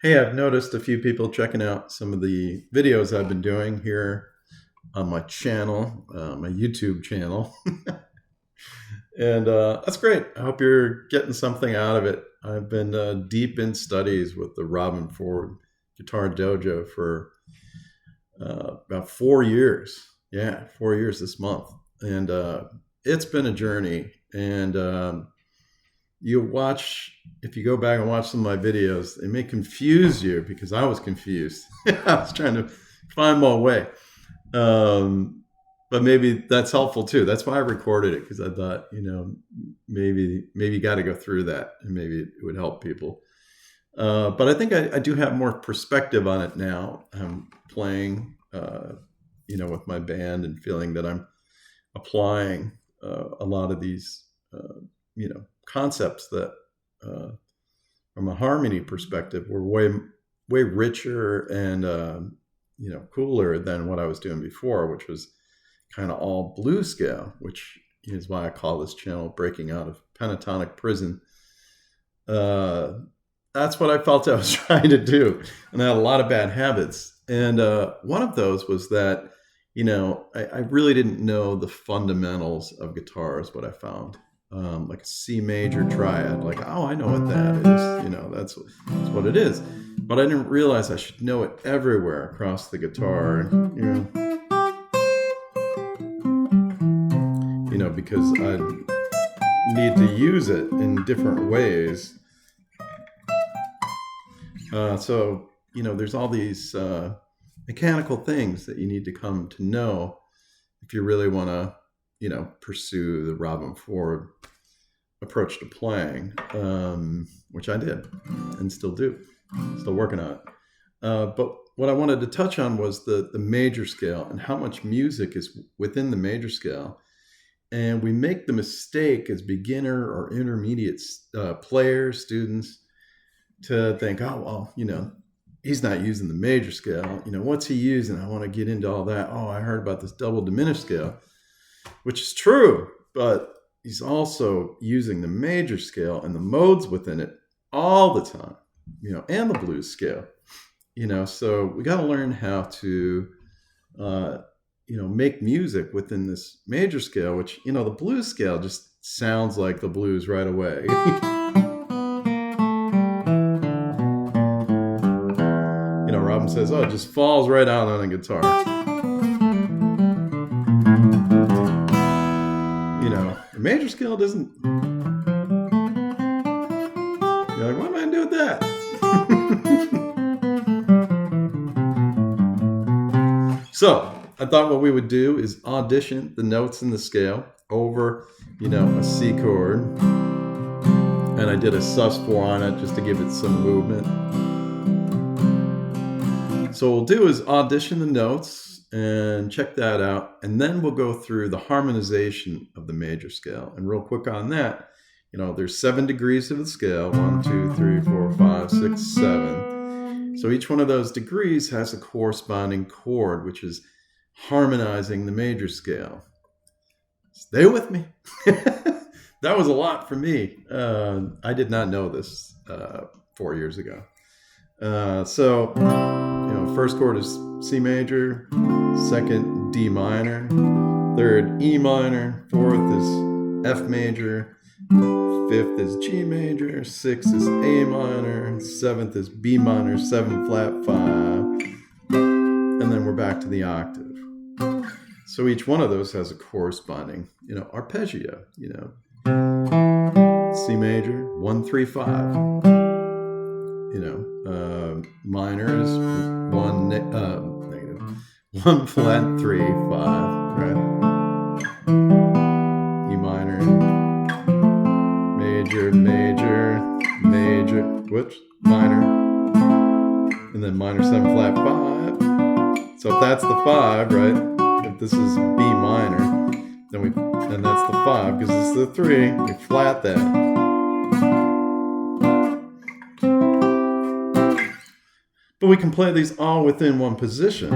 Hey, I've noticed a few people checking out some of the videos I've been doing here on my channel, my YouTube channel. And that's great. I hope you're getting something out of it. I've been deep in studies with the Robin Ford Guitar Dojo for about 4 years. Yeah, 4 years this month. And it's been a journey. And you watch, if you go back and watch some of my videos, they may confuse you because I was confused. I was trying to find my way. But maybe that's helpful too. That's why I recorded it, because I thought, maybe you got to go through that and maybe it would help people. But I think I do have more perspective on it now. I'm playing, with my band and feeling that I'm applying a lot of these, concepts that, from a harmony perspective, were way richer and cooler than what I was doing before, which was kind of all blues scale, which is why I call this channel "Breaking Out of Pentatonic Prison." That's what I felt I was trying to do, and I had a lot of bad habits. And one of those was that I really didn't know the fundamentals of guitars. What I found, like a C major triad, like, oh, I know what that is. That's what it is. But I didn't realize I should know it everywhere across the guitar. Because I need to use it in different ways. So there's all these mechanical things that you need to come to know if you really want to, pursue the Robin Ford approach to playing, which I did and still do, still working on it. But what I wanted to touch on was the major scale and how much music is within the major scale. And we make the mistake as beginner or intermediate players, students, to think, oh, well, he's not using the major scale. What's he using? I want to get into all that. Oh, I heard about this double diminished scale, which is true, but he's also using the major scale and the modes within it all the time, and the blues scale, so we got to learn how to, make music within this major scale, which, the blues scale just sounds like the blues right away. Robin says, oh, it just falls right out on a guitar. The major scale doesn't. You're like, what am I going to do with that? So I thought what we would do is audition the notes in the scale over, a C chord. And I did a sus4 on it just to give it some movement. So what we'll do is audition the notes and check that out. And then we'll go through the harmonization of the major scale. And real quick on that, there's 7 degrees of the scale. 1, 2, 3, 4, 5, 6, 7. So each one of those degrees has a corresponding chord, which is harmonizing the major scale. Stay with me. That was a lot for me. I did not know this 4 years ago. First chord is C major, second D minor, third E minor, fourth is F major, fifth is G major, sixth is A minor, seventh is B minor, 7 flat 5, and then we're back to the octave. So each one of those has a corresponding, arpeggio, C major, 1, 3, 5. Minor is 1 negative, 1 flat 3 5, right? E minor, major, which minor, and then minor 7 flat 5. So if that's the 5, right? If this is B minor, then that's the 5, because it's the 3. We flat that. But we can play these all within one position.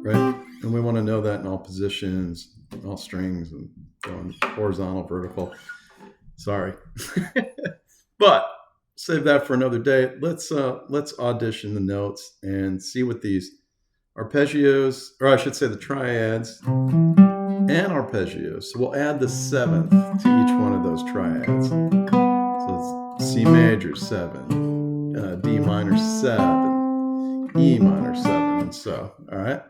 Right? And we want to know that in all positions. all strings and going horizontal, vertical. Sorry. But save that for another day. Let's audition the notes and see what these arpeggios, or I should say the triads and arpeggios. So we'll add the seventh to each one of those triads. So it's C major 7, D minor 7, E minor 7, and so. All right,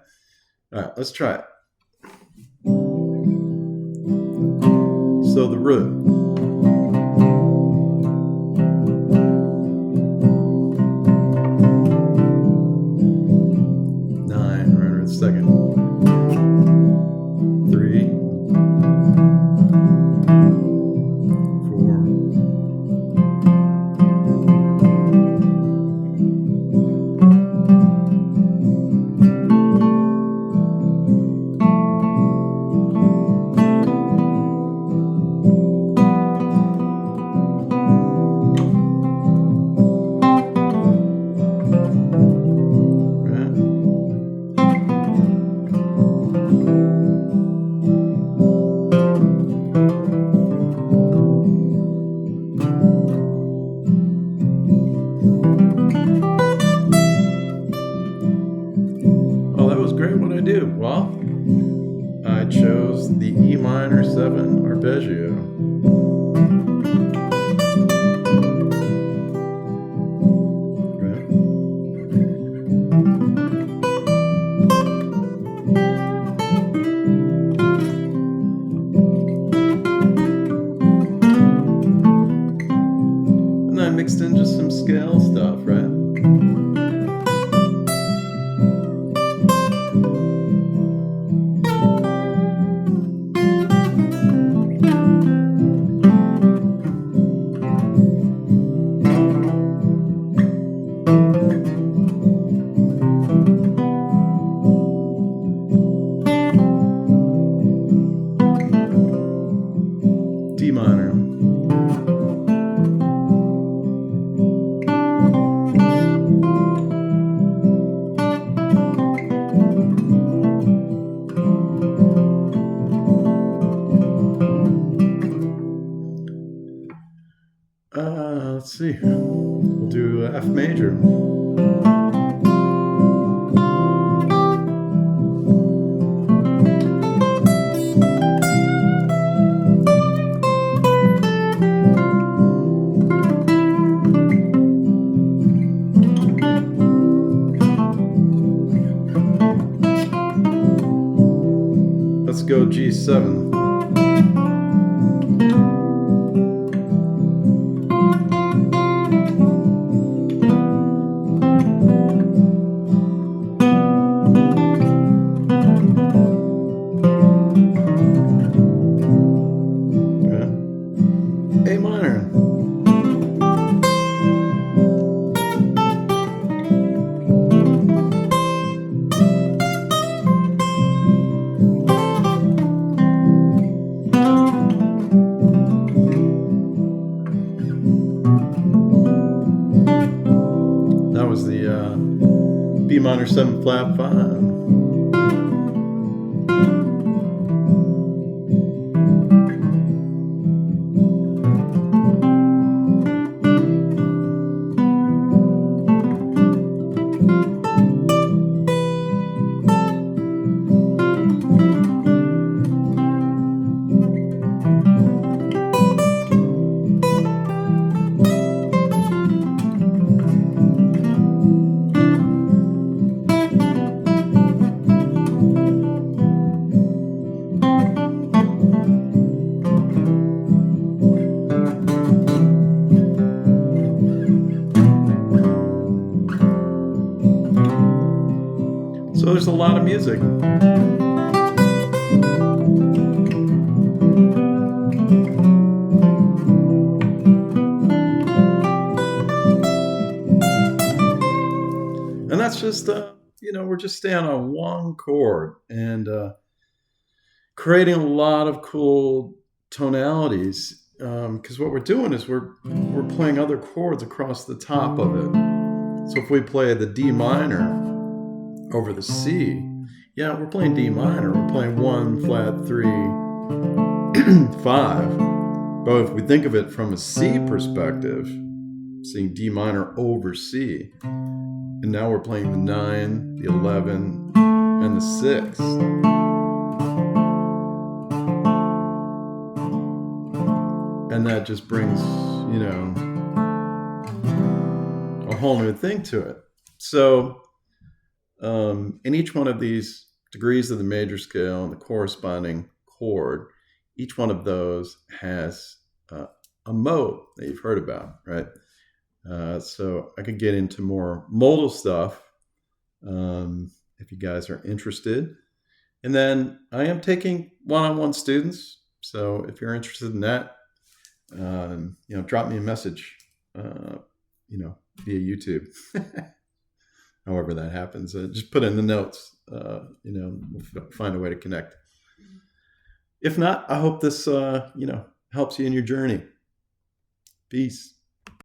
let's try it. So the root. Second, 3, 4, great. What I do? Well, I chose the E minor 7 arpeggio. Right. And then I mixed in just some scale stuff, right? D minor. Let's see. We'll do F major. Let's go G7. A minor. That was the B minor 7 flat 5. So there's a lot of music. And that's just, we're just staying on one chord and creating a lot of cool tonalities. Because what we're doing is we're playing other chords across the top of it. So if we play the D minor over the C, Yeah, we're playing D minor. We're playing 1 flat 3 5. But if we think of it from a C perspective, seeing D minor over C, and now we're playing the 9, the 11, and the 6. And that just brings, a whole new thing to it. So in each one of these degrees of the major scale and the corresponding chord, each one of those has a mode that you've heard about, right? So I could get into more modal stuff if you guys are interested. And then I am taking one-on-one students. So if you're interested in that, drop me a message, via YouTube. However that happens, just put in the notes. We'll find a way to connect. If not, I hope this, helps you in your journey. Peace.